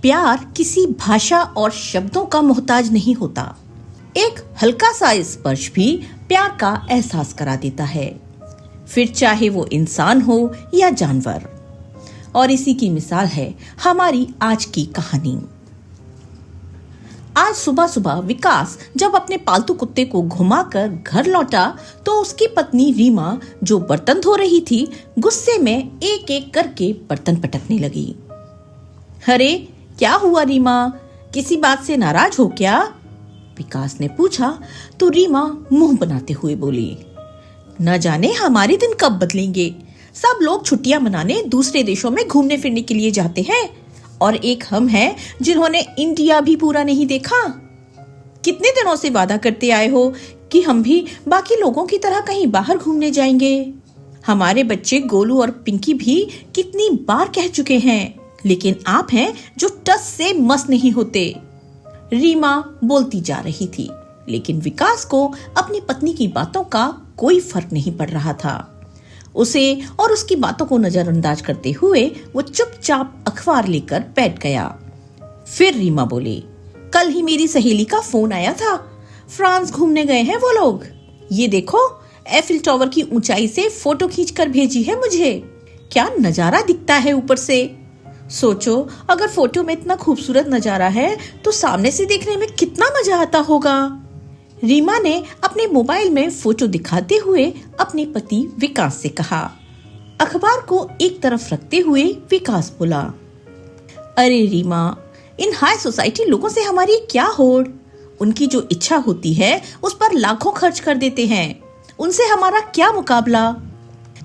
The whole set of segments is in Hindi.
प्यार किसी भाषा और शब्दों का मोहताज नहीं होता। एक हल्का सा स्पर्श भी प्यार का एहसास करा देता है, फिर चाहे वो इंसान हो या जानवर। और इसी की मिसाल है हमारी आज की कहानी। आज सुबह सुबह विकास जब अपने पालतू कुत्ते को घुमाकर घर लौटा तो उसकी पत्नी रीमा, जो बर्तन धो रही थी, गुस्से में एक एक करके बर्तन पटकने लगी। अरे क्या हुआ रीमा, किसी बात से नाराज हो क्या? विकास ने पूछा तो रीमा मुंह बनाते हुए बोली, न जाने हमारे दिन कब बदलेंगे। सब लोग छुट्टियां मनाने दूसरे देशों में घूमने फिरने के लिए जाते हैं और एक हम हैं जिन्होंने इंडिया भी पूरा नहीं देखा। कितने दिनों से वादा करते आए हो कि हम भी बाकी लोगों की तरह कहीं बाहर घूमने जाएंगे। हमारे बच्चे गोलू और पिंकी भी कितनी बार कह चुके हैं, लेकिन आप हैं जो टस से मस नहीं होते। रीमा बोलती जा रही थी, लेकिन विकास को अपनी पत्नी की बातों का कोई फर्क नहीं पड़ रहा था। उसे और उसकी बातों को नजरअंदाज करते हुए वो चुपचाप अखबार लेकर बैठ गया। फिर रीमा बोली, कल ही मेरी सहेली का फोन आया था। फ्रांस घूमने गए हैं वो लोग। ये देखो, एफिल टावर की ऊंचाई से फोटो खींचकर भेजी है मुझे। क्या नजारा दिखता है ऊपर से। सोचो, अगर फोटो में इतना खूबसूरत नजारा है तो सामने से देखने में कितना मजा आता होगा। रीमा ने अपने मोबाइल में फोटो दिखाते हुए अपने पति विकास से कहा। अखबार को एक तरफ रखते हुए विकास बोला, अरे रीमा, इन हाई सोसाइटी लोगों से हमारी क्या होड़। उनकी जो इच्छा होती है उस पर लाखों खर्च कर देते हैं। उनसे हमारा क्या मुकाबला।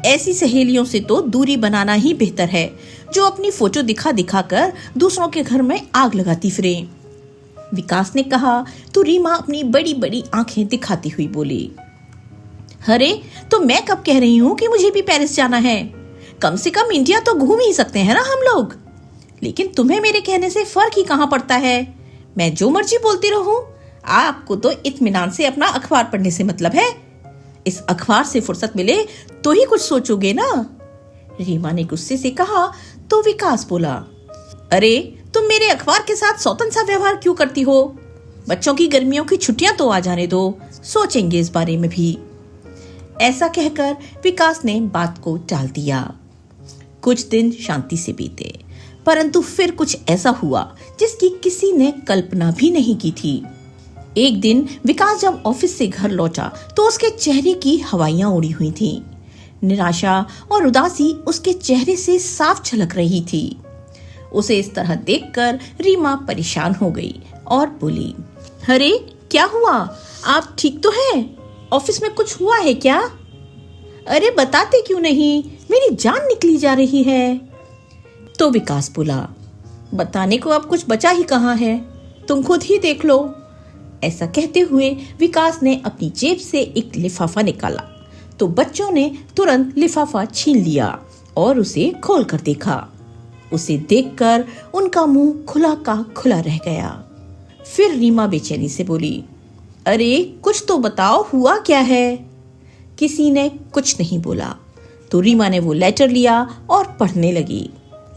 ऐसी सहेलियों से तो दूरी बनाना ही बेहतर है, जो अपनी फोटो दिखा दिखाकर दूसरों के घर में आग लगाती फिरे। विकास ने कहा तो रीमा अपनी बड़ी बड़ी आंखें दिखाती हुई बोली, अरे तो मैं कब कह रही हूँ कि मुझे भी पेरिस जाना है। कम से कम इंडिया तो घूम ही सकते हैं ना हम लोग। लेकिन तुम्हें मेरे कहने से फर्क ही कहाँ पड़ता है। मैं जो मर्जी बोलती रहूं, आपको तो इत्मीनान से अपना अखबार पढ़ने से मतलब है। इस अखबार से फुर्सत मिले तो ही कुछ सोचोगे ना। रीमा ने गुस्से से कहा तो विकास बोला, अरे तुम मेरे अखबार के साथ सौतन सा व्यवहार क्यों करती हो। बच्चों की गर्मियों की छुट्टियां तो आ जाने दो, सोचेंगे इस बारे में भी। ऐसा कहकर विकास ने बात को टाल दिया। कुछ दिन शांति से बीते, परंतु फिर कुछ ऐसा हुआ जिसकी किसी ने कल्पना भी नहीं की थी। एक दिन विकास जब ऑफिस से घर लौटा तो उसके चेहरे की हवाइयां उड़ी हुई थी। निराशा और उदासी उसके चेहरे से साफ झलक रही थी। उसे इस तरह देखकर रीमा परेशान हो गई और बोली, अरे क्या हुआ, आप ठीक तो हैं? ऑफिस में कुछ हुआ है क्या? अरे बताते क्यों नहीं, मेरी जान निकली जा रही है। तो विकास बोला, बताने को अब कुछ बचा ही कहाँ है, तुम खुद ही देख लो। ऐसा कहते हुए विकास ने अपनी जेब से एक लिफाफा निकाला तो बच्चों ने तुरंत लिफाफा छीन लिया और उसे खोल कर देखा। उसे देखकर उनका मुंह खुला का खुला रह गया। फिर रीमा बेचैनी से बोली, अरे कुछ तो बताओ, हुआ क्या है? किसी ने कुछ नहीं बोला तो रीमा ने वो लेटर लिया और पढ़ने लगी।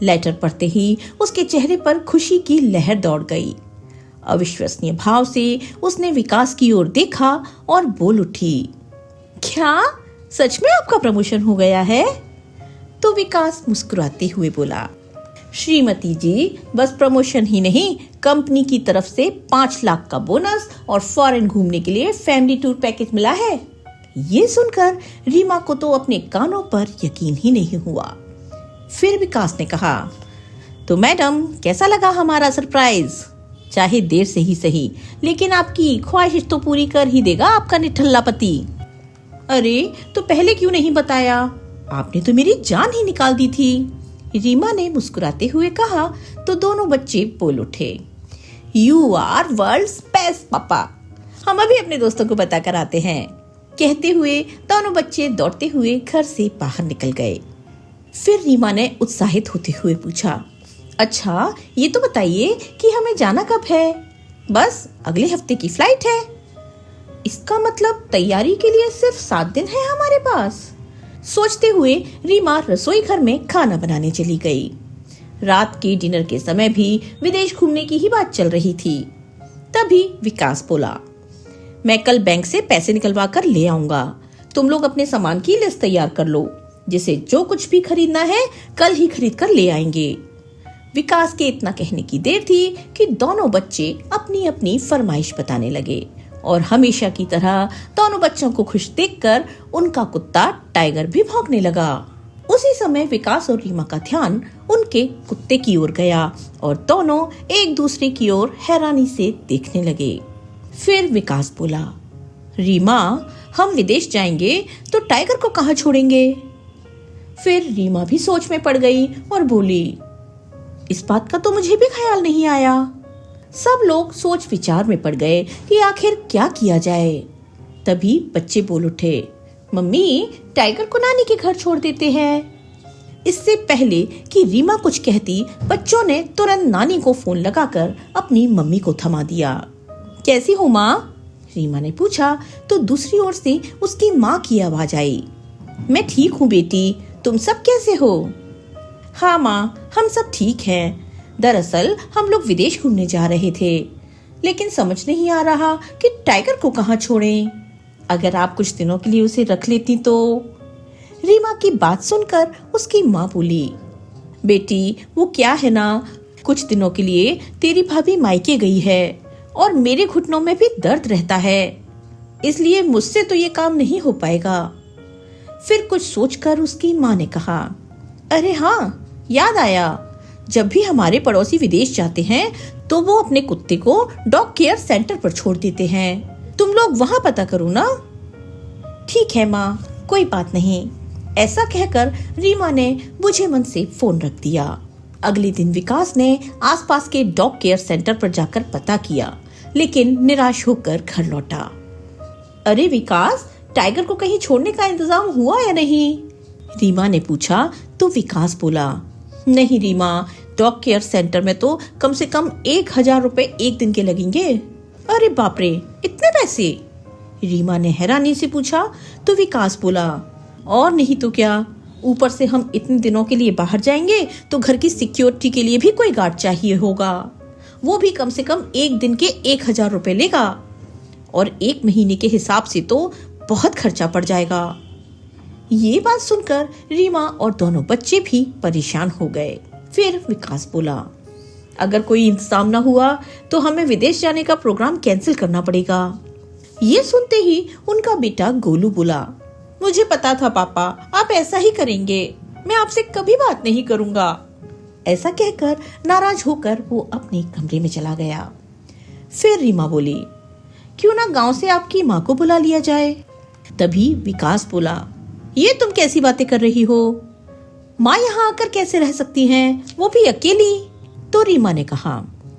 लेटर पढ़ते ही उसके चेहरे पर खुशी की लहर दौड़ गई। अविश्वसनीय भाव से उसने विकास की ओर देखा और बोल उठी, क्या सच में आपका प्रमोशन हो गया है? तो विकास मुस्कुराते हुए बोला, श्रीमती जी, बस प्रमोशन ही नहीं, कंपनी की तरफ से 5 लाख का बोनस और फॉरेन घूमने के लिए फैमिली टूर पैकेज मिला है। ये सुनकर रीमा को तो अपने कानों पर यकीन ही नहीं हुआ। फिर विकास ने कहा, तो मैडम कैसा लगा हमारा सरप्राइज? चाहे देर से ही सही, लेकिन आपकी ख्वाहिश तो पूरी कर ही देगा आपका निठल्ला पति। अरे तो पहले क्यों नहीं बताया, आपने तो मेरी जान ही निकाल दी थी। रीमा ने मुस्कुराते हुए कहा तो दोनों बच्चे बोल उठे, यू आर वर्ल्ड्स बेस्ट पापा, हम अभी अपने दोस्तों को बताकर आते हैं। कहते हुए दोनों बच्चे दौड़ते हुए घर से बाहर निकल गए। फिर रीमा ने उत्साहित होते हुए पूछा, अच्छा ये तो बताइए कि हमें जाना कब है? बस अगले हफ्ते की फ्लाइट है। इसका मतलब तैयारी के लिए सिर्फ 7 दिन है हमारे पास। सोचते हुए रीमा रसोई घर में खाना बनाने चली गई। रात के डिनर के समय भी विदेश घूमने की ही बात चल रही थी। तभी विकास बोला, मैं कल बैंक से पैसे निकलवा कर ले आऊंगा। तुम लोग अपने सामान की लिस्ट तैयार कर लो, जिसे जो कुछ भी खरीदना है कल ही खरीद कर ले आएंगे। विकास के इतना कहने की देर थी कि दोनों बच्चे अपनी अपनी फरमाइश बताने लगे और हमेशा की तरह दोनों बच्चों को खुश देखकर उनका कुत्ता टाइगर भी भौंकने लगा। उसी समय विकास और रीमा का ध्यान उनके कुत्ते की ओर गया और दोनों एक दूसरे की ओर हैरानी से देखने लगे। फिर विकास बोला, रीमा, हम विदेश जाएंगे तो टाइगर को कहाँ छोड़ेंगे? फिर रीमा भी सोच में पड़ गई और बोली, इस बात का तो मुझे भी ख्याल नहीं आया। सब लोग सोच विचार में पड़ गए कि आखिर क्या किया जाए। तभी बच्चे बोल उठे, मम्मी, टाइगर को नानी के घर छोड़ देते हैं। इससे पहले कि रीमा कुछ कहती, बच्चों ने तुरंत नानी को फोन लगाकर अपनी मम्मी को थमा दिया। कैसी हो माँ? रीमा ने पूछा तो दूसरी ओर से उसकी माँ की आवाज आई, मैं ठीक हूँ बेटी, तुम सब कैसे हो? हाँ माँ, हम सब ठीक हैं। दरअसल हम लोग विदेश घूमने जा रहे थे, लेकिन समझ नहीं आ रहा कि टाइगर को कहाँ छोड़ें। अगर आप कुछ दिनों के लिए उसे रख लेती तो। रीमा की बात सुनकर उसकी माँ बोली, बेटी, वो क्या है ना, कुछ दिनों के लिए तेरी भाभी मायके गई है और मेरे घुटनों में भी दर्द रहता है, इसलिए मुझसे तो ये काम नहीं हो पाएगा। फिर कुछ सोचकर उसकी माँ ने कहा, अरे हाँ, याद आया, जब भी हमारे पड़ोसी विदेश जाते हैं तो वो अपने कुत्ते को डॉग केयर सेंटर पर छोड़ देते हैं। तुम लोग वहाँ पता करो ना। ठीक है माँ, कोई बात नहीं। ऐसा कहकर रीमा ने बुझे मन से फोन रख दिया। अगले दिन विकास ने आसपास के डॉग केयर सेंटर पर जाकर पता किया, लेकिन निराश होकर घर लौटा। अरे विकास, टाइगर को कहीं छोड़ने का इंतजाम हुआ या नहीं? रीमा ने पूछा तो विकास बोला, नहीं रीमा, डॉग केयर सेंटर में तो कम से कम 1000 रुपए एक दिन के लगेंगे। अरे बाप रे, इतने पैसे? रीमा ने हैरानी से पूछा तो विकास बोला, और नहीं तो क्या, ऊपर से हम इतने दिनों के लिए बाहर जाएंगे तो घर की सिक्योरिटी के लिए भी कोई गार्ड चाहिए होगा, वो भी कम से कम एक दिन के 1000 रुपए लेगा, और एक महीने के हिसाब से तो बहुत खर्चा पड़ जाएगा। ये बात सुनकर रीमा और दोनों बच्चे भी परेशान हो गए। फिर विकास बोला, अगर कोई इंतजाम ना हुआ तो हमें विदेश जाने का प्रोग्राम कैंसिल करना पड़ेगा। ये सुनते ही उनका बेटा गोलू बोला, मुझे पता था पापा, आप ऐसा ही करेंगे, मैं आपसे कभी बात नहीं करूंगा। ऐसा कहकर नाराज होकर वो अपने कमरे में चला गया। फिर रीमा बोली, क्यों ना गांव से आपकी माँ को बुला लिया जाए। तभी विकास बोला, ये तुम कैसी बातें कर रही हो? माँ यहाँ आकर कैसे रह सकती हैं, वो भी अकेली? तो रीमा ने कहा,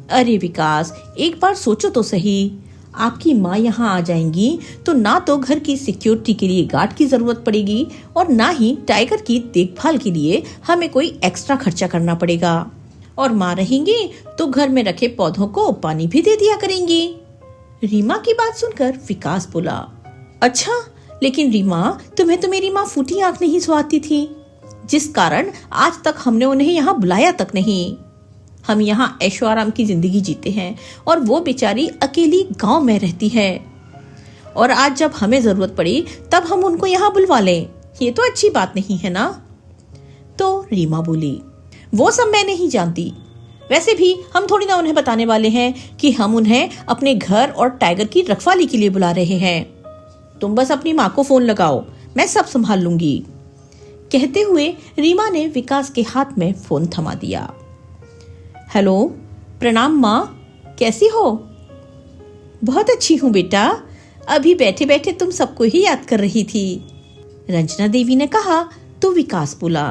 अरे विकास, एक बार सोचो तो सही, आपकी माँ यहाँ आ जाएंगी तो ना तो घर की सिक्योरिटी के लिए गार्ड की जरूरत पड़ेगी और ना ही टाइगर की देखभाल के लिए हमें कोई एक्स्ट्रा खर्चा करना पड़ेगा, और माँ रहेंगी तो घर में रखे पौधों को पानी भी दे दिया करेंगी। रीमा की बात सुनकर विकास बोला, अच्छा, लेकिन रीमा, तुम्हें तो मेरी माँ फूटी आंख नहीं सुहाती थी, जिस कारण आज तक हमने उन्हें यहाँ बुलाया तक नहीं। हम यहाँ ऐशो आराम की जिंदगी जीते हैं और वो बेचारी अकेली गांव में रहती है, और आज जब हमें जरूरत पड़ी तब हम उनको यहाँ बुलवा लें, ये तो अच्छी बात नहीं है ना। तो रीमा बोली, वो सब मैं नहीं जानती, वैसे भी हम थोड़ी ना उन्हें बताने वाले हैं कि हम उन्हें अपने घर और टाइगर की रखवाली के लिए बुला रहे हैं। तुम बस अपनी माँ को फोन लगाओ, मैं सब संभाल लूंगी। कहते हुए रीमा ने विकास के हाथ में फोन थमा दिया। हेलो, प्रणाम माँ, कैसी हो? बहुत अच्छी हूँ बेटा, अभी बैठे बैठे तुम सबको ही याद कर रही थी, रंजना देवी ने कहा। तो विकास बोला,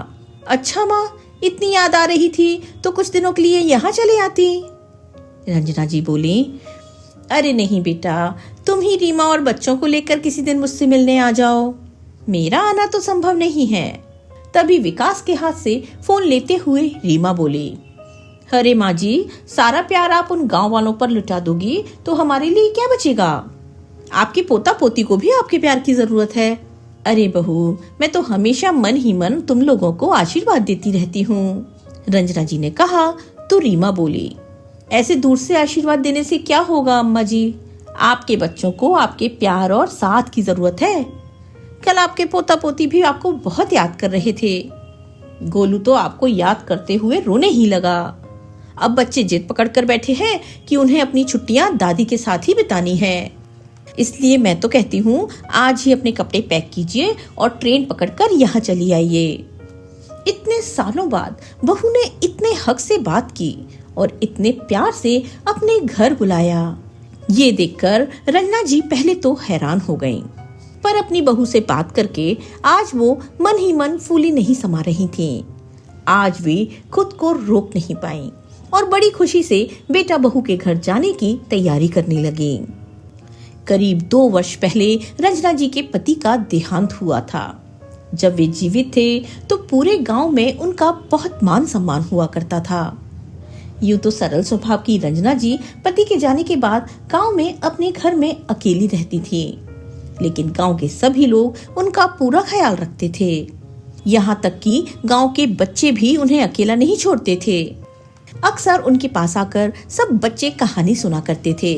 अच्छा माँ, इतनी याद आ रही थी तो कुछ दिनों के लिए यहाँ चले आती। रंजना जी बोली, अरे नहीं बेटा, तुम ही रीमा और बच्चों को लेकर किसी दिन मुझसे मिलने आ जाओ, मेरा आना तो संभव नहीं है। तभी विकास के हाथ से फोन लेते हुए रीमा बोली, अरे माँ जी, सारा प्यार आप उन गांव वालों पर लुटा दोगी तो हमारे लिए क्या बचेगा? आपके पोता पोती को भी आपके प्यार की जरूरत है। अरे बहू, मैं तो हमेशा मन ही मन तुम लोगों को आशीर्वाद देती रहती हूँ। रंजना जी ने कहा तो रीमा बोली, ऐसे दूर से आशीर्वाद देने से क्या होगा अम्मा जी? आपके बच्चों को आपके प्यार और साथ की जरूरत है। कल आपके पोता पोती भी आपको बहुत याद कर रहे थे। गोलू तो आपको याद करते हुए रोने ही लगा। अब बच्चे जिद पकड़ कर बैठे हैं कि उन्हें अपनी छुट्टियां दादी के साथ ही बितानी है। इसलिए मैं तो कहती हूँ आज ही अपने कपड़े पैक कीजिए और ट्रेन पकड़कर यहाँ चली आइए। इतने सालों बाद बहू ने इतने हक से बात की और इतने प्यार से अपने घर बुलाया। ये देखकर रंजना जी पहले तो हैरान हो गईं, पर अपनी बहू से बात करके आज वो मन ही मन फूली नहीं समा रही थीं। आज वे खुद को रोक नहीं पाईं और बड़ी खुशी से बेटा बहू के घर जाने की तैयारी करने लगी। करीब 2 वर्ष पहले रंजना जी के पति का देहांत हुआ था। जब वे जीवित थे तो पूरे गांव में उनका बहुत मान सम्मान हुआ करता था। यूं तो सरल स्वभाव की रंजना जी पति के जाने के बाद गांव में अपने घर में अकेली रहती थी, लेकिन गांव के सभी लोग उनका पूरा ख्याल रखते थे। यहाँ तक कि गांव के बच्चे भी उन्हें अकेला नहीं छोड़ते थे। अक्सर उनके पास आकर सब बच्चे कहानी सुना करते थे।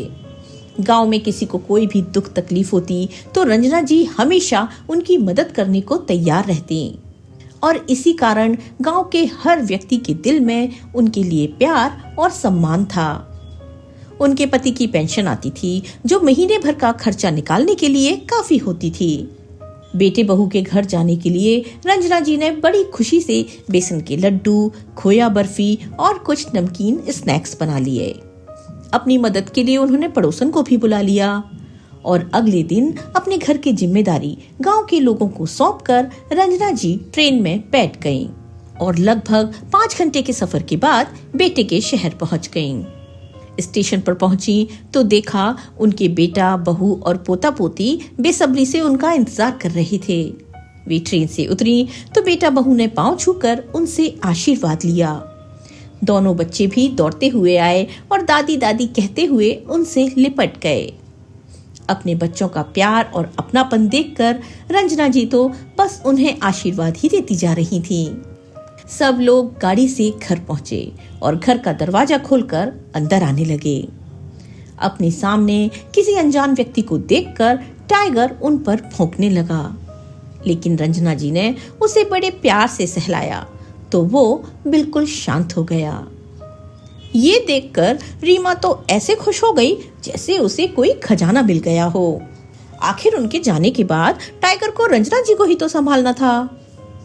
गांव में किसी को कोई भी दुख तकलीफ होती तो रंजना जी हमेशा उनकी मदद करने को तैयार रहती और इसी कारण गांव के हर व्यक्ति के दिल में उनके लिए प्यार और सम्मान था। उनके पति की पेंशन आती थी जो महीने भर का खर्चा निकालने के लिए काफी होती थी। बेटे बहू के घर जाने के लिए रंजना जी ने बड़ी खुशी से बेसन के लड्डू, खोया बर्फी और कुछ नमकीन स्नैक्स बना लिए। अपनी मदद के लिए उन्होंने पड़ोसन को भी बुला लिया और अगले दिन अपने घर की जिम्मेदारी गांव के लोगों को सौंपकर रंजना जी ट्रेन में बैठ गईं और लगभग 5 घंटे के सफर के बाद बेटे के शहर पहुंच गईं। स्टेशन पर पहुंची तो देखा उनके बेटा, बहू और पोता पोती बेसब्री से उनका इंतजार कर रहे थे। वे ट्रेन से उतरी तो बेटा बहू ने पांव छूकर उनसे आशीर्वाद लिया। दोनों बच्चे भी दौड़ते हुए आए और दादी दादी कहते हुए उनसे लिपट गए। अपने बच्चों का प्यार और अपनापन देखकर रंजना जी तो बस उन्हें आशीर्वाद ही देती जा रही थीं। सब लोग गाड़ी से घर पहुंचे और घर का दरवाजा खोलकर अंदर आने लगे। अपने सामने किसी अनजान व्यक्ति को देखकर टाइगर उन पर भौंकने लगा, लेकिन रंजना जी ने उसे बड़े प्यार से सहलाया तो वो बिल्कुल शांत हो गया। ये देखकर रीमा तो ऐसे खुश हो गई जैसे उसे कोई खजाना मिल गया हो। आखिर उनके जाने के बाद टाइगर को रंजना जी को ही तो संभालना था।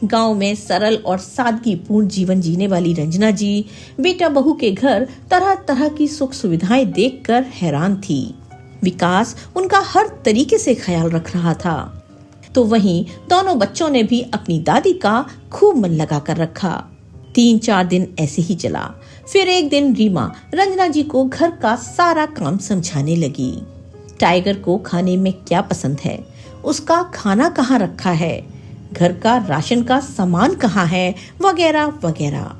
गांव में सरल और सादगीपूर्ण जीवन जीने वाली रंजना जी बेटा बहू के घर तरह तरह की सुख सुविधाएं देखकर हैरान थी। विकास उनका हर तरीके से ख्याल रख रहा था, तो वहीं दोनों बच्चों ने भी अपनी दादी का खूब मन लगा कर रखा। 3-4 दिन ऐसे ही चला। फिर एक दिन रीमा रंजना जी को घर का सारा काम समझाने लगी। टाइगर को खाने में क्या पसंद है, उसका खाना कहाँ रखा है, घर का राशन का सामान कहाँ है, वगैरह वगैरह।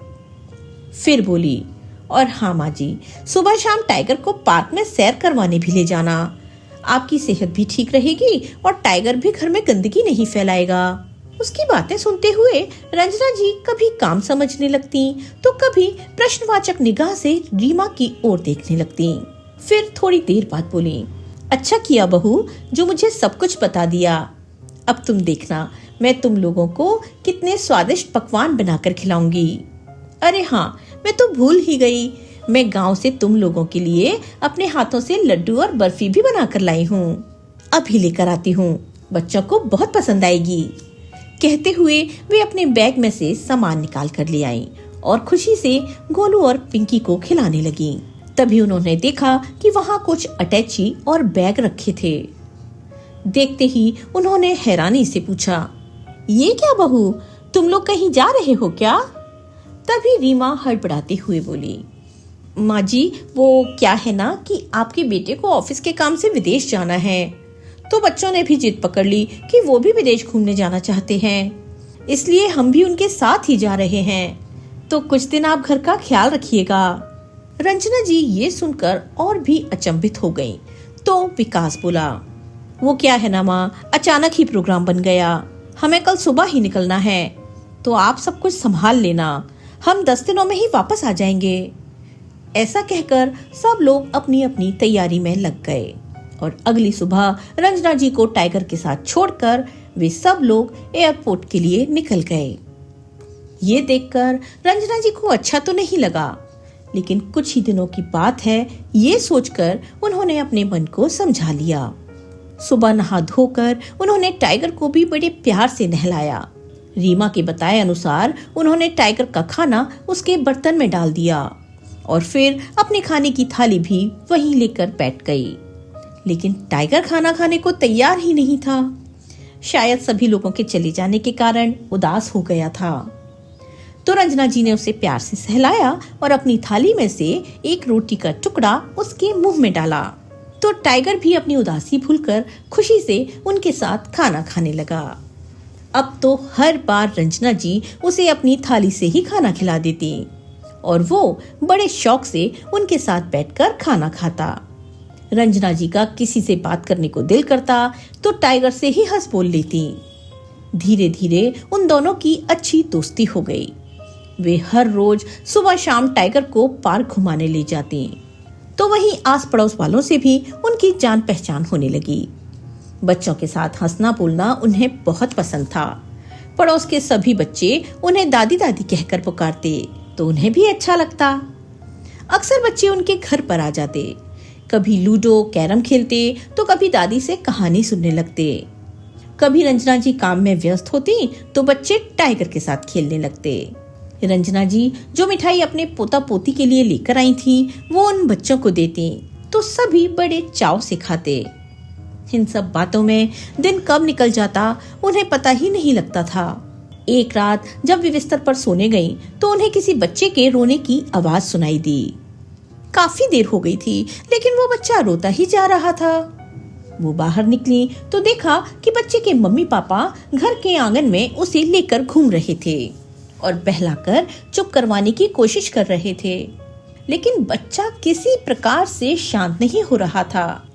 फिर बोली, और हाँ माँ जी, सुबह शाम टाइगर को पार्क में सैर करवाने भी ले जाना। आपकी सेहत भी ठीक रहेगी और टाइगर भी घर में गंदगी नहीं फैलाएगा। उसकी बातें सुनते हुए रंजना जी कभी काम समझने लगती तो कभी प्रश्नवाचक निगाह से रीमा की ओर देखने लगती। फिर थोड़ी देर बाद बोली, अच्छा किया बहू जो मुझे सब कुछ बता दिया। अब तुम देखना मैं तुम लोगों को कितने स्वादिष्ट पकवान बनाकर खिलाऊंगी। अरे हाँ, मैं तो भूल ही गई, मैं गांव से तुम लोगों के लिए अपने हाथों से लड्डू और बर्फी भी बनाकर लाई हूँ। अभी लेकर आती हूँ, बच्चों को बहुत पसंद आएगी। कहते हुए वे अपने बैग में से सामान निकाल कर ले आईं और खुशी से गोलू और पिंकी को खिलाने लगी। तभी उन्होंने देखा कि वहाँ कुछ अटैची और बैग रखे थे। देखते ही उन्होंने हैरानी से पूछा, ये क्या बहू, तुम लोग कहीं जा रहे हो क्या? तभी रीमा हड़बड़ाते हुए बोली, माँ जी वो क्या है ना कि आपके बेटे को ऑफिस के काम से विदेश जाना है, तो बच्चों ने भी जिद पकड़ ली कि वो भी विदेश घूमने जाना चाहते हैं, इसलिए हम भी उनके साथ ही जा रहे हैं, तो कुछ दिन आप घर का ख्याल रखिएगा। रंजना जी ये सुनकर और भी अचंभित हो गईं, तो विकास बोला, वो क्या है ना माँ, अचानक ही प्रोग्राम बन गया, हमें कल सुबह ही निकलना है, तो आप सब कुछ संभाल लेना, हम 10 दिनों में ही वापस आ जाएंगे। ऐसा कहकर सब लोग अपनी अपनी तैयारी में लग गए और अगली सुबह रंजना जी को टाइगर के साथ छोड़कर वे सब लोग एयरपोर्ट के लिए निकल गए। ये देखकर रंजना जी को अच्छा तो नहीं लगा, लेकिन कुछ ही दिनों की बात है, ये सोचकर उन्होंने अपने मन को समझा लिया। सुबह नहा धोकर उन्होंने टाइगर को भी बड़े प्यार से नहलाया। रीमा के बताए अनुसार उन्होंने टाइगर का खाना उसके बर्तन में डाल दिया और फिर अपने खाने की थाली भी वहीं लेकर बैठ गई। लेकिन टाइगर खाना खाने को तैयार ही नहीं था। शायद सभी लोगों के चले जाने के कारण उदास हो गया था। तो रंजना जी ने उसे प्यार से सहलाया और अपनी थाली में से एक रोटी का टुकड़ा उसके मुंह में डाला। तो टाइगर भी अपनी उदासी भूलकर खुशी से उनके साथ खाना खाने लगा। अब तो हर बार रंजना जी उसे अपनी थाली से ही खाना खिला देती और वो बड़े शौक से उनके साथ बैठकर खाना खाता। रंजना जी का किसी से बात करने को दिल करता तो टाइगर से ही हंस बोल लेती। धीरे धीरे उन दोनों की अच्छी दोस्ती हो गई। वे हर रोज सुबह शाम टाइगर को पार्क घुमाने ले जाती, तो वहीं आस पड़ोस वालों से भी उनकी जान पहचान होने लगी। बच्चों के साथ हंसना बोलना उन्हें बहुत पसंद था। पड़ोस के सभी बच्चे उन्हें दादी दादी कहकर पुकारते, तो उन्हें भी अच्छा लगता। अक्सर बच्चे उनके घर पर आ जाते, कभी लूडो कैरम खेलते तो कभी दादी से कहानी सुनने लगते। कभी रंजना जी काम में व्यस्त होती तो बच्चे टाइगर के साथ खेलने लगते। रंजना जी जो मिठाई अपने पोता पोती के लिए लेकर आई थी वो उन बच्चों को देती, तो सभी बड़े चाव से खाते। इन सब बातों में दिन कब निकल जाता उन्हें पता ही नहीं लगता था। एक रात जब वे बिस्तर पर सोने गईं, तो उन्हें किसी बच्चे के रोने की आवाज सुनाई दी। काफी देर हो गई थी, लेकिन वो बच्चा रोता ही जा रहा था। वो बाहर निकली तो देखा कि बच्चे के मम्मी पापा घर के आंगन में उसे लेकर घूम रहे थे और बहलाकर चुप करवाने की कोशिश कर रहे थे, लेकिन बच्चा किसी प्रकार से शांत नहीं हो रहा था।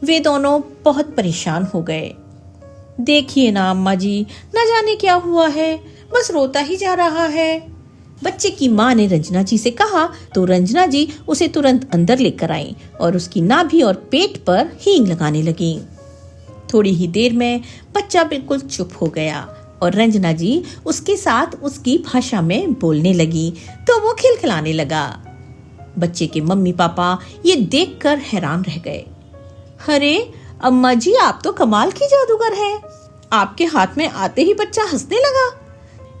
वे दोनों बहुत परेशान हो गए। देखिए ना अम्मा जी, न जाने क्या हुआ है, बस रोता ही जा रहा है। बच्चे की माँ ने रंजना जी से कहा, तो रंजना जी उसे तुरंत अंदर लेकर आई और उसकी नाभि और पेट पर हींग लगाने लगी। थोड़ी ही देर में बच्चा बिल्कुल चुप हो गया और रंजना जी उसके साथ उसकी भाषा में बोलने लगी, तो वो खिलखिलाने लगा। बच्चे के मम्मी पापा ये देखकर हैरान रह गए। अरे अम्मा जी, आप तो कमाल की जादूगर हैं। आपके हाथ में आते ही बच्चा हंसने लगा।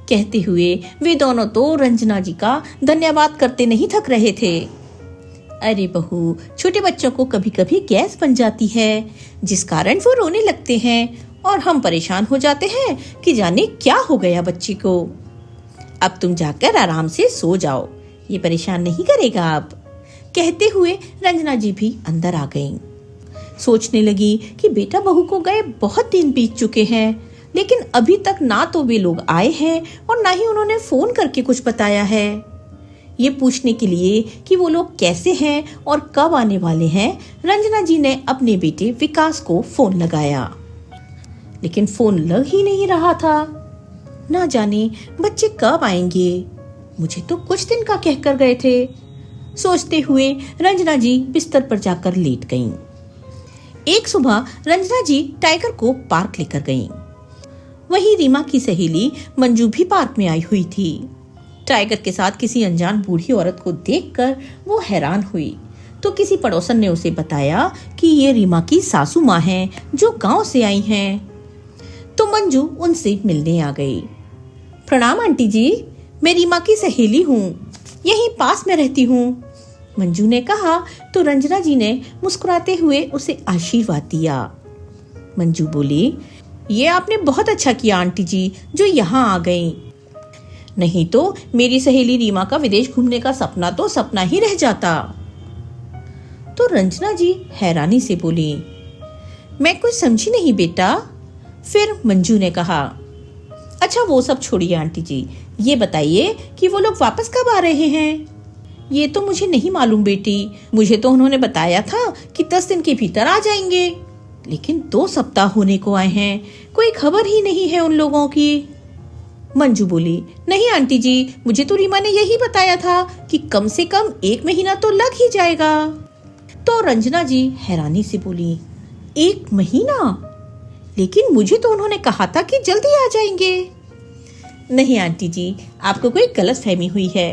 कहते हुए वे दोनों तो रंजना जी का धन्यवाद करते नहीं थक रहे थे। अरे बहू, छोटे बच्चों को कभी कभी गैस बन जाती है, जिस कारण वो रोने लगते हैं और हम परेशान हो जाते हैं कि जाने क्या हो गया बच्चे को। अब तुम जाकर आराम से सो जाओ, ये परेशान नहीं करेगा अब। कहते हुए रंजना जी भी अंदर आ गईं। सोचने लगी कि बेटा बहू को गए बहुत दिन बीत चुके हैं, लेकिन अभी तक ना तो वे लोग आए हैं और ना ही उन्होंने फोन करके कुछ बताया है। ये पूछने के लिए कि वो लोग कैसे हैं और कब आने वाले हैं, रंजना जी ने अपने बेटे विकास को फोन लगाया, लेकिन फोन लग ही नहीं रहा था। ना जाने बच्चे कब आएंगे, मुझे तो कुछ दिन का कहकर गए थे। सोचते हुए रंजना जी बिस्तर पर जाकर लेट गईं। एक सुबह रंजना जी टाइगर को पार्क लेकर गईं। वहीं रीमा की सहेली मंजू भी पार्क में आई हुई थी। टाइगर के साथ किसी अनजान बूढ़ी औरत को देखकर वो हैरान हुई, तो किसी पड़ोसन ने उसे बताया कि ये रीमा की सासू माँ हैं जो गांव से आई हैं। तो मंजू उनसे मिलने आ गई। प्रणाम आंटी जी, मैं रीमा की सहेली हूँ, यहीं पास में रहती हूँ, मंजू ने कहा। तो रंजना जी ने मुस्कुराते हुए उसे आशीर्वाद दिया। मंजू बोली, ये आपने बहुत अच्छा किया आंटी जी जो यहाँ आ गईं। नहीं तो मेरी सहेली रीमा का विदेश घूमने का सपना तो सपना ही रह जाता। तो रंजना जी हैरानी से बोली, मैं कुछ समझी नहीं बेटा। फिर मंजू ने कहा, अच्छा वो सब छोड़िए आंटी जी, ये बताइए कि वो लोग वापस कब आ रहे हैं। ये तो मुझे नहीं मालूम बेटी, मुझे तो उन्होंने बताया था कि 10 दिन के भीतर आ जाएंगे, लेकिन 2 सप्ताह होने को आए हैं, कोई खबर ही नहीं है उन लोगों की। मंजू बोली, नहीं आंटी जी, मुझे तो रीमा ने यही बताया था कि कम से कम 1 महीना तो लग ही जाएगा। तो रंजना जी हैरानी से बोली, 1 महीना? लेकिन मुझे तो उन्होंने कहा था कि जल्दी आ जाएंगे। नहीं आंटी जी, आपको कोई गलतफहमी हुई है।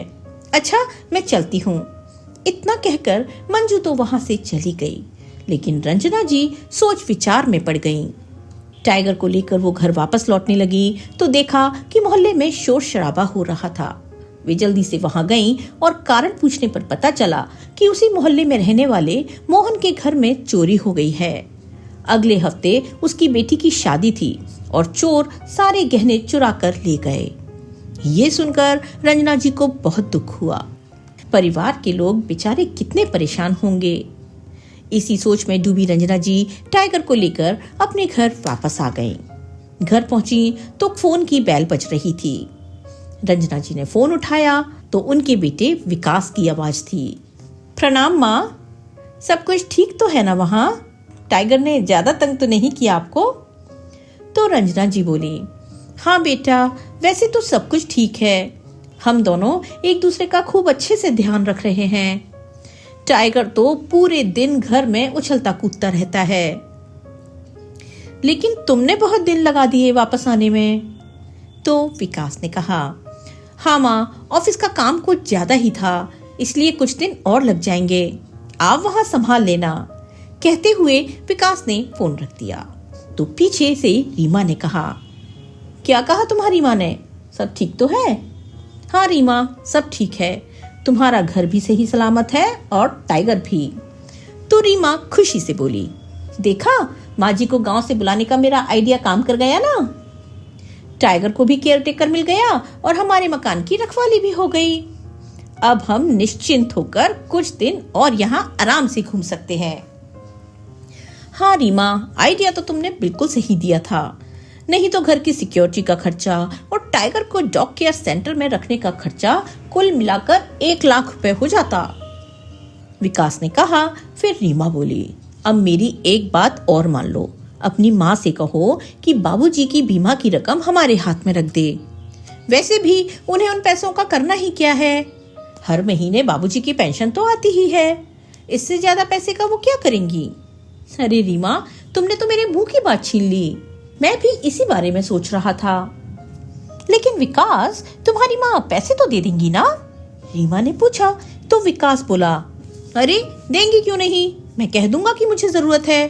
अच्छा, मैं चलती हूँ। इतना कहकर मंजू तो वहां से चली गई, लेकिन रंजना जी सोच विचार में पड़ गईं। टाइगर को लेकर वो घर वापस लौटने लगी तो देखा कि मोहल्ले में शोर शराबा हो रहा था। वे जल्दी से वहां गईं और कारण पूछने पर पता चला कि उसी मोहल्ले में रहने वाले मोहन के घर में चोरी हो गई है। अगले हफ्ते उसकी बेटी की शादी थी और चोर सारे गहने चुरा कर ले गए। ये सुनकर रंजना जी को बहुत दुख हुआ। परिवार के लोग बेचारे कितने परेशान होंगे। इसी सोच में डूबी रंजना जी टाइगर को लेकर अपने घर वापस आ गईं। घर पहुंची तो फोन की बेल बज रही थी। रंजना जी ने फोन उठाया तो उनके बेटे विकास की आवाज थी। प्रणाम माँ, सब कुछ ठीक तो है ना वहाँ? टाइगर ने ज्यादा तंग तो नहीं किया आपको? तो रंजना जी बोली, हाँ बेटा, वैसे तो सब कुछ ठीक है। हम दोनों एक दूसरे का खूब अच्छे से ध्यान रख रहे हैं। टाइगर तो पूरे दिन घर में उछलता कूदता रहता है। लेकिन तुमने बहुत दिन लगा दिए वापस आने में। तो विकास ने कहा, हाँ माँ, ऑफिस का काम कुछ ज्यादा ही था, इसलिए कुछ दिन और लग जाएंगे। आप वहां संभाल लेना। कहते हुए विकास ने फोन रख दिया। तो पीछे से रीमा ने कहा, क्या कहा तुम्हारी माँ ने? सब ठीक तो है? हाँ रीमा, सब ठीक है। तुम्हारा घर भी सही सलामत है और टाइगर भी। तो रीमा खुशी से बोली, देखा, माँ जी को गांव से बुलाने का मेरा आइडिया काम कर गया ना। टाइगर को भी केयर टेकर मिल गया और हमारे मकान की रखवाली भी हो गई। अब हम निश्चिंत होकर कुछ दिन और यहाँ आराम से घूम सकते हैं। हाँ रीमा, आइडिया तो तुमने बिल्कुल सही दिया था। नहीं तो घर की सिक्योरिटी का खर्चा और टाइगर को डॉग केयर सेंटर में रखने का खर्चा कुल मिलाकर 1 लाख रुपए हो जाता। विकास ने कहा। फिर रीमा बोली, अब मेरी एक बात और मान लो। अपनी माँ से कहो कि बाबूजी की बीमा की रकम हमारे हाथ में रख दे। वैसे भी उन्हें उन पैसों का करना ही क्या है? हर महीने बाबूजी की पेंशन तो आती ही है। इससे ज्यादा पैसे का वो क्या करेंगी? अरे रीमा, तुमने तो मेरे मुंह की बात छीन ली। मैं भी इसी बारे में सोच रहा था। लेकिन विकास, तुम्हारी माँ पैसे तो दे देंगी ना? रीमा ने पूछा। तो विकास बोला, अरे देंगी क्यों नहीं, मैं कह दूंगा कि मुझे जरूरत है।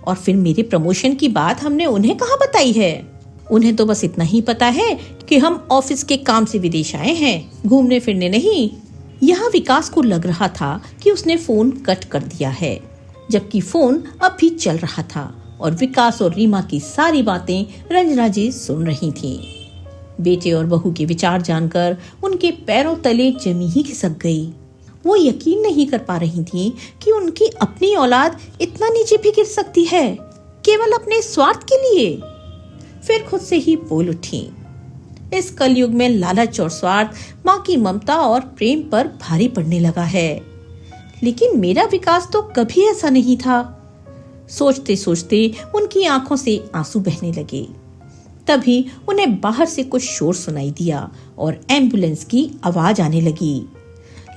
और फिर मेरे प्रमोशन की बात हमने उन्हें कहाँ बताई है? उन्हें तो बस इतना ही पता है कि हम ऑफिस के काम से विदेश आए हैं, घूमने फिरने नहीं। यहाँ विकास को लग रहा था कि उसने फोन कट कर दिया है, जबकि फोन अब भी चल रहा था और विकास और रीमा की सारी बातें रंजना जी सुन रही थीं। बेटे और बहू के विचार जानकर उनके पैरों तले जमी ही खिसक गई। वो यकीन नहीं कर पा रही थीं कि उनकी अपनी औलाद इतना नीचे भी गिर सकती है, केवल अपने स्वार्थ के लिए। फिर खुद से ही बोल उठी, इस कलयुग में लालच और स्वार्थ माँ की ममता और प्रेम पर भारी पड़ने लगा है। लेकिन मेरा विकास तो कभी ऐसा नहीं था। सोचते सोचते उनकी आंखों से आंसू बहने लगे। तभी उन्हें बाहर से कुछ शोर सुनाई दिया और एम्बुलेंस की आवाज आने लगी।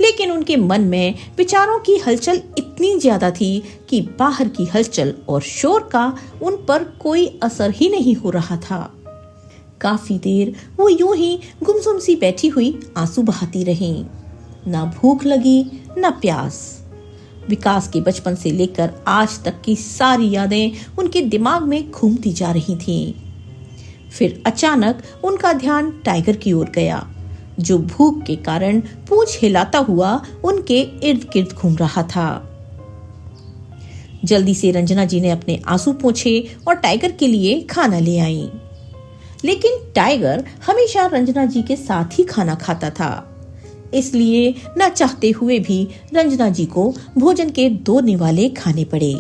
लेकिन उनके मन में विचारों की हलचल इतनी ज्यादा थी कि बाहर की हलचल और शोर का उन पर कोई असर ही नहीं हो रहा था। काफी देर वो यूं ही गुमसुम सी बैठी हुई आंसू बहाती रहीं। ना भूख लगी, ना प्यास। विकास के बचपन से लेकर आज तक की सारी यादें उनके दिमाग में घूमती जा रही थीं। फिर अचानक उनका ध्यान टाइगर की ओर गया, जो भूख के कारण पूंछ हिलाता हुआ उनके इर्द गिर्द घूम रहा था। जल्दी से रंजना जी ने अपने आंसू पोंछे और टाइगर के लिए खाना ले आईं। लेकिन टाइगर हमेशा रंजना जी के साथ ही खाना खाता था, इसलिए न चाहते हुए भी रंजना जी को भोजन के 2 निवाले खाने पड़े।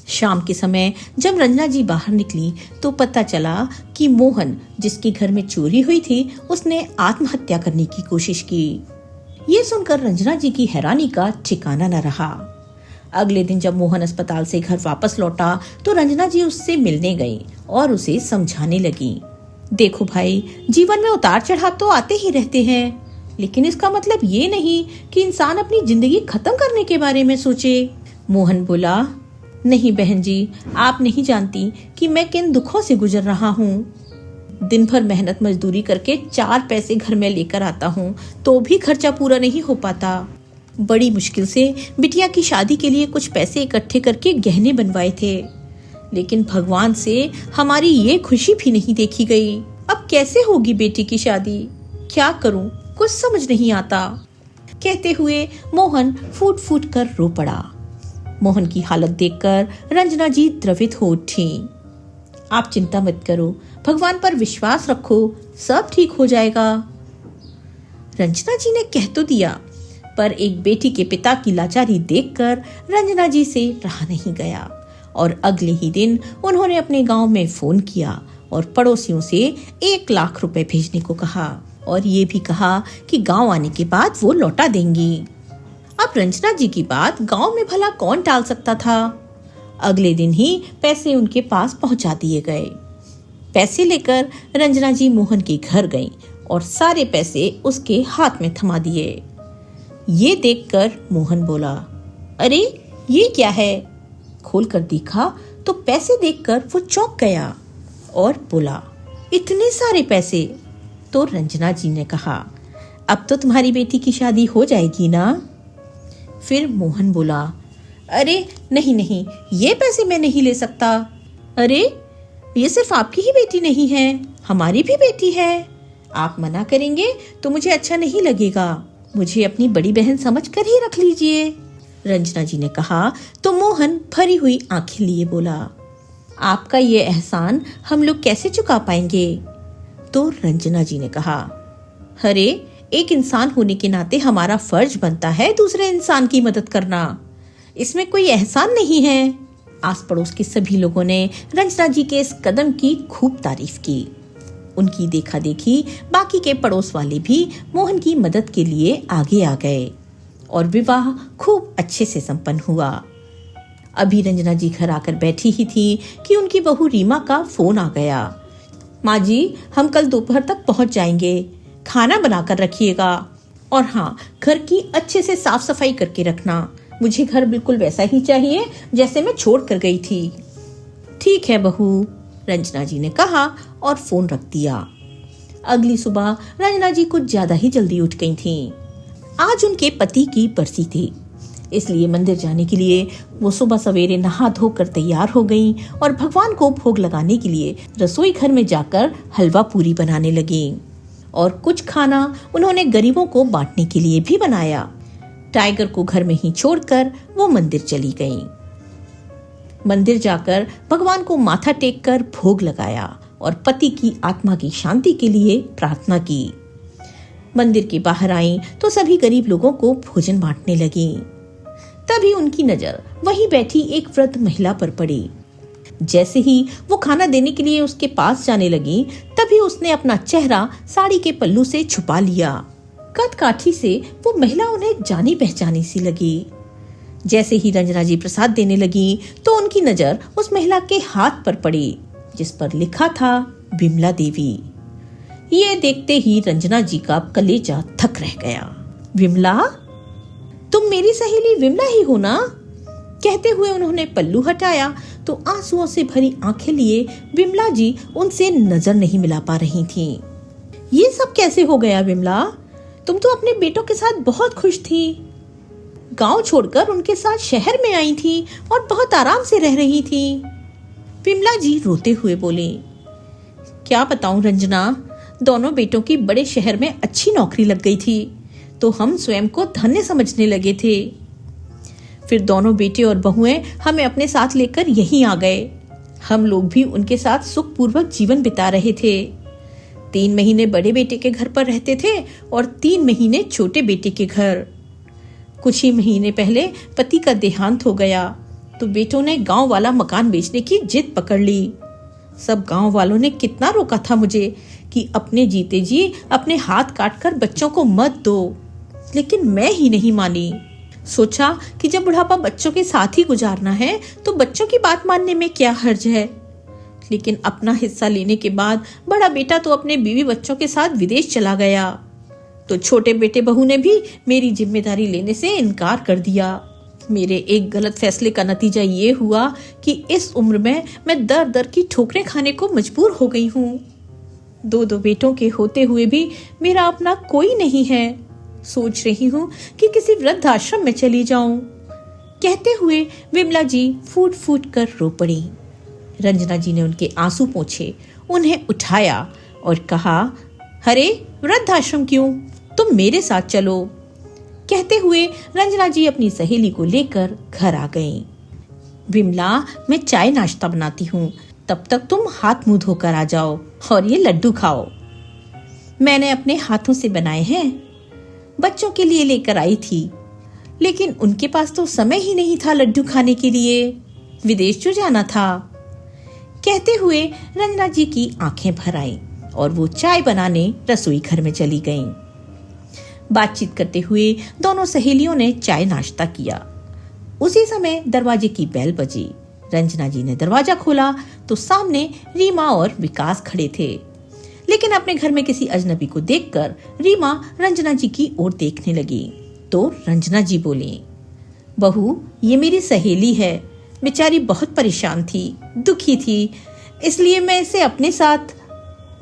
शाम के समय जब रंजना जी बाहर निकली तो पता चला कि मोहन, जिसके घर में चोरी हुई थी, उसने आत्महत्या करने की कोशिश की। ये सुनकर रंजना जी की हैरानी का ठिकाना न रहा। अगले दिन जब मोहन अस्पताल से घर वापस लौटा तो रंजना जी उससे मिलने गई और उसे समझाने लगी। देखो भाई, जीवन में उतार चढ़ाव तो आते ही रहते हैं, लेकिन इसका मतलब ये नहीं कि इंसान अपनी जिंदगी खत्म करने के बारे में सोचे। मोहन बोला, नहीं बहन जी, आप नहीं जानती कि मैं किन दुखों से गुजर रहा हूँ। दिन भर मेहनत मजदूरी करके 4 पैसे घर में लेकर आता हूँ तो भी खर्चा पूरा नहीं हो पाता। बड़ी मुश्किल से बिटिया की शादी के लिए कुछ पैसे इकट्ठे करके गहने बनवाए थे, लेकिन भगवान से हमारी ये खुशी भी नहीं देखी गई। अब कैसे होगी बेटी की शादी? क्या करूं, कुछ समझ नहीं आता। कहते हुए मोहन फूट फूट कर रो पड़ा। मोहन की हालत देखकर रंजना जी द्रवित हो उठी। आप चिंता मत करो, भगवान पर विश्वास रखो, सब ठीक हो जाएगा। रंजना जी ने कह तो दिया, पर एक बेटी के पिता की लाचारी देखकर रंजना जी से रहा नहीं गया और अगले ही दिन उन्होंने अपने गांव में फोन किया और पड़ोसियों से 1 लाख रुपए भेजने को कहा और ये भी कहा कि गांव आने के बाद वो लौटा देंगी। अब रंजना जी की बात गांव में भला कौन टाल सकता था। अगले दिन ही पैसे उनके पास पहुंचा दिए गए। पैसे लेकर रंजना जी मोहन के घर गईं और सारे पैसे उसके हाथ में थमा दिए। ये देखकर मोहन बोला, अरे ये क्या है? खोलकर देखा तो पैसे देखकर वो चौंक गया और बोला, इतने सारे पैसे? तो रंजना जी ने कहा, अब तो तुम्हारी बेटी की शादी हो जाएगी ना? फिर मोहन बोला, अरे नहीं नहीं, ये पैसे मैं नहीं ले सकता। अरे ये सिर्फ आपकी ही बेटी नहीं है, हमारी भी बेटी है। आप मना करेंगे तो मुझे अच्छा नहीं लगेगा, मुझे अपनी बड़ी बहन समझकर ही रख लीजिए। रंजना जी ने कहा तो मोहन भरी हुई आंखें लिए बोला, आपका ये एहसान हम लोग कैसे चुका पाएंगे? तो रंजना जी ने कहा, अरे एक इंसान होने के नाते हमारा फर्ज बनता है दूसरे इंसान की मदद करना, इसमें कोई एहसान नहीं है। आस पड़ोस के सभी लोगों ने रंजना जी के इस कदम की खूब तारीफ की। उनकी देखा देखी बाकी के पड़ोस वाले भी मोहन की मदद के लिए आगे आ गए और विवाह खूब अच्छे से संपन्न हुआ। अभी रंजना जी घर आकर बैठी ही थी कि उनकी बहू रीमा का फोन आ गया। माँ जी, हम कल दोपहर तक पहुंच जाएंगे, खाना बनाकर रखिएगा और हाँ, घर की अच्छे से साफ सफाई करके रखना। मुझे घर बिल्कुल वैसा ही चाहिए जैसे मैं छोड़ कर गई थी। ठीक है बहू, रंजना जी ने कहा और फोन रख दिया। अगली सुबह रंजना जी कुछ ज्यादा ही जल्दी उठ गई थीं। आज उनके पति की बरसी थी, इसलिए मंदिर जाने के लिए वो सुबह सवेरे नहा धोकर तैयार हो गईं और भगवान को भोग लगाने के लिए रसोई घर में जाकर हलवा पूरी बनाने लगीं और कुछ खाना उन्होंने गरीबों को बांटने के लिए भी बनाया। टाइगर को घर में ही छोड़कर वो मंदिर चली गईं। मंदिर जाकर भगवान को माथा टेककर भोग लगाया और पति की आत्मा की शांति के लिए प्रार्थना की। मंदिर के बाहर आईं तो सभी गरीब लोगों को भोजन बांटने लगीं। तभी उनकी नजर वहीं बैठी एक वृद्ध महिला पर पड़ी। जैसे ही वो खाना देने के लिए उसके पास जाने लगी, तभी उसने अपना चेहरा साड़ी के पल्लू से छुपा लिया। कद काठी से वो महिला उन्हें जानी पहचानी सी लगी। जैसे ही रंजना जी प्रसाद देने लगी तो उनकी नजर उस महिला के हाथ पर पड़ी जिस पर लिखा था विमला देवी। ये देखते ही रंजना जी का कलेजा थक रह गया। विमला, तुम मेरी सहेली विमला ही हो ना? कहते हुए उन्होंने पल्लू हटाया तो आंसुओं से भरी आंखें लिए विमला जी उनसे नजर नहीं मिला पा रही थीं। ये सब कैसे हो गया विमला? तुम तो अपने बेटों के साथ बहुत खुश थी, गांव छोड़कर उनके साथ शहर में आई थी और बहुत आराम से रह रही थी। विमला जी रोते हुए बोली, क्या बताऊं रंजना, दोनों बेटों की बड़े शहर में अच्छी नौकरी लग गई थी तो हम स्वयं को धन्य समझने लगे थे। फिर दोनों बेटे और बहुएं हमें अपने साथ लेकर यहीं आ गए। हम लोग भी उनके साथ सुखपूर्वक जीवन बिता रहे थे। 3 महीने बड़े बेटे के घर पर रहते थे और 3 महीने छोटे बेटे के घर। कुछ ही महीने पहले पति का देहांत हो गया तो बेटों ने गांव वाला मकान बेचने की जिद पकड़ ली। सब गांव वालों ने कितना रोका था मुझे कि अपने जीते जी अपने हाथ काटकर बच्चों को मत दो, लेकिन मैं ही नहीं मानी। सोचा कि जब बुढ़ापा बच्चों के साथ ही गुजारना है तो बच्चों की बात मानने में क्या हर्ज है। लेकिन अपना हिस्सा लेने के बाद बड़ा बेटा तो अपने बीवी बच्चों के साथ विदेश चला गया, तो छोटे बेटे बहू ने भी मेरी जिम्मेदारी लेने से इनकार कर दिया। मेरे एक गलत फैसले का नतीजा ये हुआ कि इस उम्र में मैं दर दर की ठोकरें खाने को मजबूर हो गई हूँ। दो बेटों के होते हुए भी मेरा अपना कोई नहीं है। सोच रही हूँ कि किसी वृद्धाश्रम में चली जाऊं। कहते हुए विमला जी फूट फूट कर रो पड़ी। रंजना जी ने उनके आंसू पोंछे, उन्हें उठाया और कहा, अरे वृद्धाश्रम क्यों, तुम मेरे साथ चलो। कहते हुए रंजना जी अपनी सहेली को लेकर घर आ गईं। विमला, मैं चाय नाश्ता बनाती हूँ, तब तक तुम हाथ मुंह धोकर आ जाओ और ये लड्डू खाओ। मैंने अपने हाथों से बनाए हैं, बच्चों के लिए लेकर आई थी, लेकिन उनके पास तो समय ही नहीं था लड्डू खाने के लिए, विदेश जो जाना था। कहते हुए रंजना जी की आंखें भर आईं और वो चाय बनाने रसोई घर में चली गईं। बातचीत करते हुए दोनों सहेलियों ने चाय नाश्ता किया। उसी समय दरवाजे की बेल बजी। रंजना जी ने दरवाजा खोला तो सामने रीमा और विकास खड़े थे, लेकिन अपने घर में किसी अजनबी को देखकर रीमा रंजना जी की ओर देखने लगी। तो रंजना जी बोली, बहू, ये मेरी सहेली है, बेचारी बहुत परेशान थी, दुखी थी, इसलिए मैं इसे अपने साथ।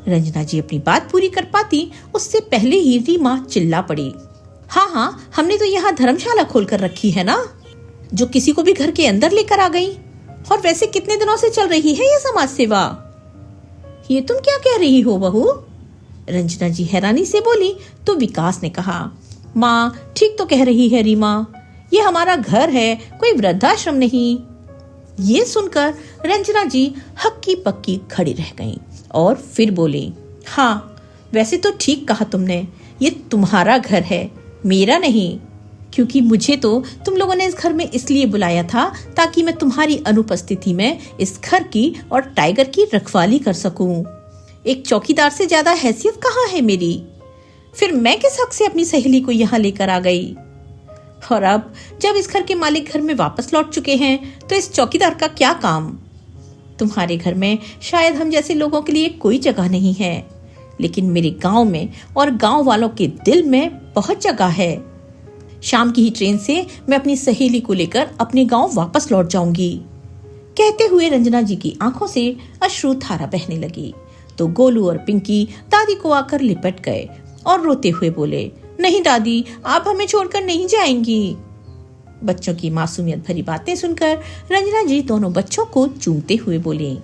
रंजना जी अपनी बात पूरी कर पाती उससे पहले ही रीमा चिल्ला पड़ी, हाँ, हमने तो यहाँ धर्मशाला खोल कर रखी है ना, जो किसी को भी घर के अंदर लेकर आ गई। और वैसे कितने दिनों से चल रही है ये समाज सेवा? ये तुम क्या कह रही हो बहू? रंजना जी हैरानी से बोली तो विकास ने कहा, माँ ठीक तो कह रही है रीमा, ये हमारा घर है, कोई वृद्धाश्रम नहीं। ये सुनकर रंजना जी हक्की पक्की खड़ी रह गईं और फिर बोली, हाँ वैसे तो ठीक कहा तुमने, ये तुम्हारा घर है, मेरा नहीं, क्योंकि मुझे तो तुम लोगों ने इस घर में इसलिए बुलाया था ताकि मैं तुम्हारी अनुपस्थिति में इस घर की और टाइगर की रखवाली कर सकूं। एक चौकीदार से ज्यादा हैसियत कहाँ है मेरी? फिर मैं किस हक से अपनी सहेली को यहाँ लेकर आ गई? और अब जब इस घर के मालिक घर में वापस लौट चुके हैं तो इस चौकीदार का क्या काम? तुम्हारे घर में शायद हम जैसे लोगों के लिए कोई जगह नहीं है, लेकिन मेरे गांव में और गांव वालों के दिल में बहुत जगह है। शाम की ही ट्रेन से मैं अपनी सहेली को लेकर अपने गांव वापस लौट जाऊंगी। कहते हुए रंजना जी की आंखों से अश्रु धारा बहने लगी तो गोलू और पिंकी दादी को आकर लिपट गए और रोते हुए बोले, नहीं दादी, आप हमें छोड़कर नहीं जाएंगी। बच्चों की मासूमियत भरी बातें सुनकर रंजना जी दोनों बच्चों को चूमते हुए बोले,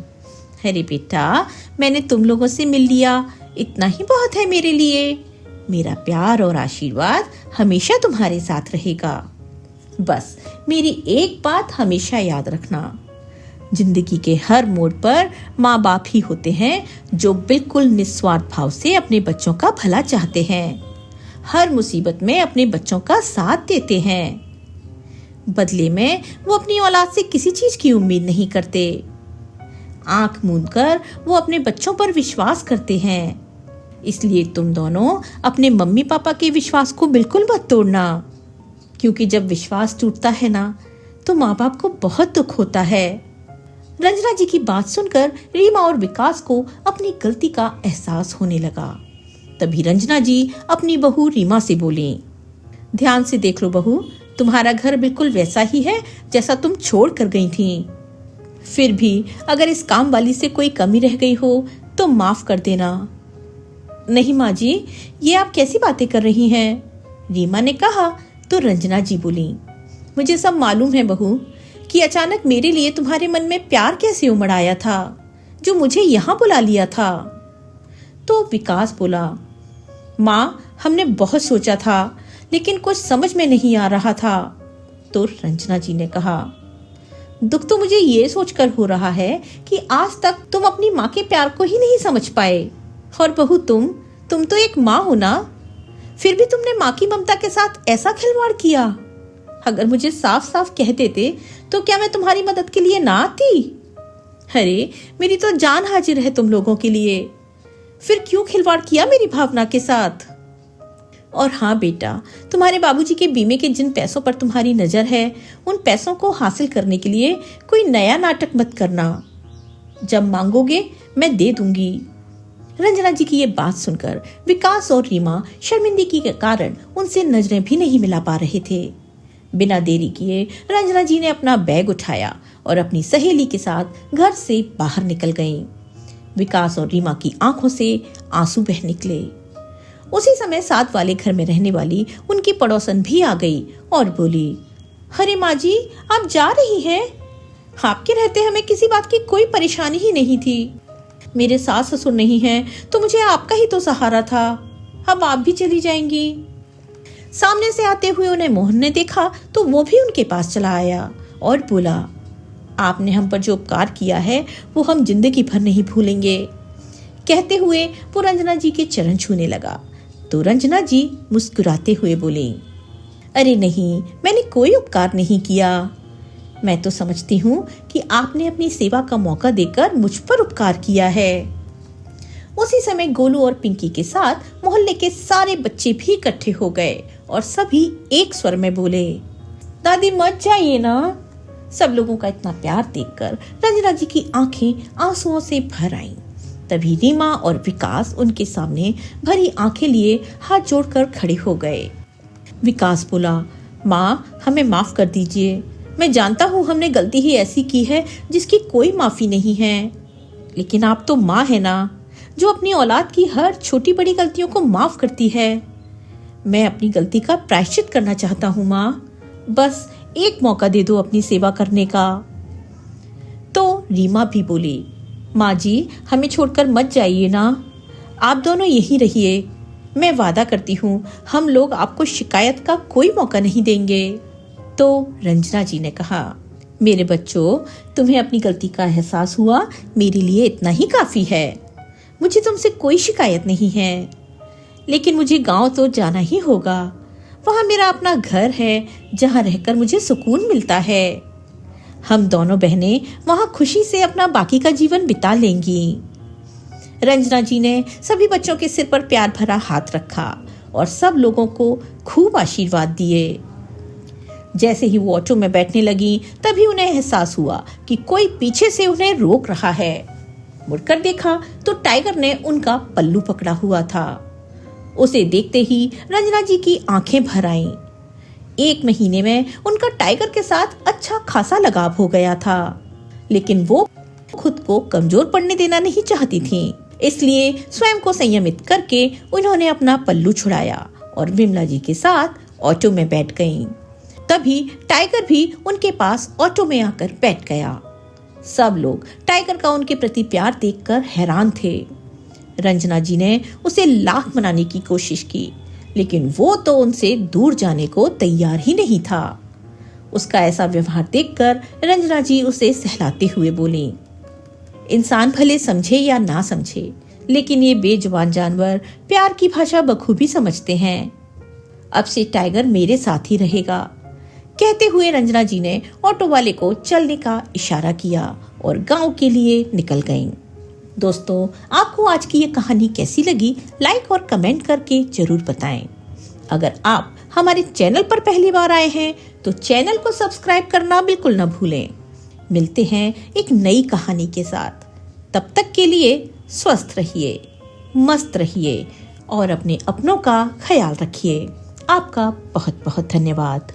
अरे बेटा, मैंने तुम लोगों से मिल लिया, इतना ही बहुत है मेरे लिए। मेरा प्यार और आशीर्वाद हमेशा तुम्हारे साथ रहेगा। बस मेरी एक बात हमेशा याद रखना, जिंदगी के हर मोड़ पर माँ बाप ही होते हैं जो बिल्कुल निस्वार्थ भाव से अपने बच्चों का भला चाहते हैं, हर मुसीबत में अपने बच्चों का साथ देते हैं। बदले में वो अपनी औलाद से किसी चीज की उम्मीद नहीं करते। आंख मूंद कर वो अपने बच्चों पर विश्वास करते हैं। इसलिए तुम दोनों अपने मम्मी पापा के विश्वास को बिल्कुल मत तोड़ना, क्योंकि जब विश्वास टूटता है ना तो माँ बाप को बहुत दुख होता है। रंजना जी की बात सुनकर रीमा और विकास को अपनी गलती का एहसास होने लगा। तभी रंजना जी अपनी बहू रीमा से बोली, ध्यान से देख लो बहू, तुम्हारा घर बिल्कुल वैसा ही है जैसा तुम छोड़ कर गई थी। फिर भी अगर इस काम वाली से कोई कमी रह गई हो तो माफ कर देना। नहीं माँ जी, ये आप कैसी बातें कर रही हैं? रीमा ने कहा तो रंजना जी बोली, मुझे सब मालूम है बहू कि अचानक मेरे लिए तुम्हारे मन में प्यार कैसे उमड़ आया था, जो मुझे यहाँ बुला लिया था। तो विकास बोला, माँ हमने बहुत सोचा था लेकिन कुछ समझ में नहीं आ रहा था। तो रंजना जी ने कहा, दुख तो मुझे ये सोचकर हो रहा है कि आज तक तुम अपनी माँ के प्यार को ही नहीं समझ पाए। और बहू तुम तो एक माँ हो ना, फिर भी तुमने माँ की ममता के साथ ऐसा खिलवाड़ किया। अगर मुझे साफ साफ कह देते तो क्या मैं तुम्हारी मदद के लिए ना आती? अरे मेरी तो जान हाजिर है तुम लोगों के लिए, फिर क्यों खिलवाड़ किया मेरी भावना के साथ? और हाँ बेटा, तुम्हारे बाबूजी के बीमे के जिन पैसों पर तुम्हारी नजर है, उन पैसों को हासिल करने के लिए कोई नया नाटक मत करना। जब मांगोगे मैं दे दूंगी। रंजना जी की ये बात सुनकर विकास और रीमा शर्मिंदगी के कारण उनसे नजरें भी नहीं मिला पा रहे थे। बिना देरी किए रंजना जी ने अपना बैग उठाया और अपनी सहेली के साथ घर से बाहर निकल गईं। विकास और रीमा की आंखों से आंसू बह निकले। उसी समय साथ वाले घर में रहने वाली उनकी पड़ोसन भी आ गई और बोली, अरे माँ जी, आप जा रही हैं? आपके रहते हमें किसी बात की कोई परेशानी ही नहीं थी। मेरे सास ससुर नहीं हैं तो मुझे आपका ही तो सहारा था, अब आप भी चली जाएंगी। सामने से आते हुए उन्हें मोहन ने देखा तो वो भी उनके पास चला आया और बोला, आपने हम पर जो उपकार किया है वो हम जिंदगी भर नहीं भूलेंगे। कहते हुए वो रंजना जी के चरण छूने लगा तो रंजना जी मुस्कुराते हुए बोली, अरे नहीं, मैंने कोई उपकार नहीं किया। मैं तो समझती हूँ कि आपने अपनी सेवा का मौका देकर मुझ पर उपकार किया है। उसी समय गोलू और पिंकी के साथ मोहल्ले के सारे बच्चे भी इकट्ठे हो गए और सभी एक स्वर में बोले, दादी मत जाइए ना। सब लोगों का इतना प्यार देखकर रंजना जी की आंखें आंसुओं से भर आईं। तभी रीमा और विकास उनके सामने भरी आंखें लिए हाथ जोड़कर खड़े हो गए। विकास बोला, माँ हमें माफ कर दीजिए। मैं जानता हूँ हमने गलती ही ऐसी की है जिसकी कोई माफी नहीं है, लेकिन आप तो माँ है ना, जो अपनी औलाद की हर छोटी बड़ी गलतियों को माफ करती है। मैं अपनी गलती का प्रायश्चित करना चाहता हूँ माँ, बस एक मौका दे दो अपनी सेवा करने का। तो रीमा भी बोली, माँ जी हमें छोड़कर मत जाइए ना, आप दोनों यहीं रहिए। मैं वादा करती हूँ हम लोग आपको शिकायत का कोई मौका नहीं देंगे। तो रंजना जी ने कहा, मेरे बच्चों, तुम्हें अपनी गलती का एहसास हुआ, मेरे लिए इतना ही काफी है। मुझे तुमसे कोई शिकायत नहीं है, लेकिन मुझे गांव तो जाना ही होगा। वहां मेरा अपना घर है जहां रहकर मुझे सुकून मिलता है। हम दोनों बहनें वहां खुशी से अपना बाकी का जीवन बिता लेंगी। रंजना जी ने सभी बच्चों के सिर पर प्यार भरा हाथ रखा और सब लोगों को खूब आशीर्वाद दिए। जैसे ही वो ऑटो में बैठने लगी तभी उन्हें एहसास हुआ कि कोई पीछे से उन्हें रोक रहा है। मुड़कर देखा तो टाइगर ने उनका पल्लू पकड़ा हुआ था। उसे देखते ही रंजना जी की आंखें भर आईं। 1 महीने में उनका टाइगर के साथ अच्छा खासा लगाव हो गया था, लेकिन वो खुद को कमजोर पड़ने देना नहीं चाहती थीं। इसलिए स्वयं को संयमित करके उन्होंने अपना पल्लू छुड़ाया और विमला जी के साथ ऑटो में बैठ गईं। तभी टाइगर भी उनके पास ऑटो में आकर बैठ गया। सब लोग टाइगर का उनके प्रति प्यार देखकर हैरान थे। रंजना जी ने उसे लाख मनाने की कोशिश की, लेकिन वो तो उनसे दूर जाने को तैयार ही नहीं था। उसका ऐसा व्यवहार देखकर रंजना जी उसे सहलाते हुए बोली, इंसान भले समझे या ना समझे, लेकिन ये बेजुबान जानवर प्यार की भाषा बखूबी समझते हैं। अब से टाइगर मेरे साथ ही रहेगा। कहते हुए रंजना जी ने ऑटो वाले को चलने का इशारा किया और गांव के लिए निकल गईं। दोस्तों, आपको आज की ये कहानी कैसी लगी, लाइक और कमेंट करके जरूर बताएं। अगर आप हमारे चैनल पर पहली बार आए हैं तो चैनल को सब्सक्राइब करना बिल्कुल न भूलें। मिलते हैं एक नई कहानी के साथ। तब तक के लिए स्वस्थ रहिए, मस्त रहिए और अपने अपनों का ख्याल रखिए। आपका बहुत बहुत धन्यवाद।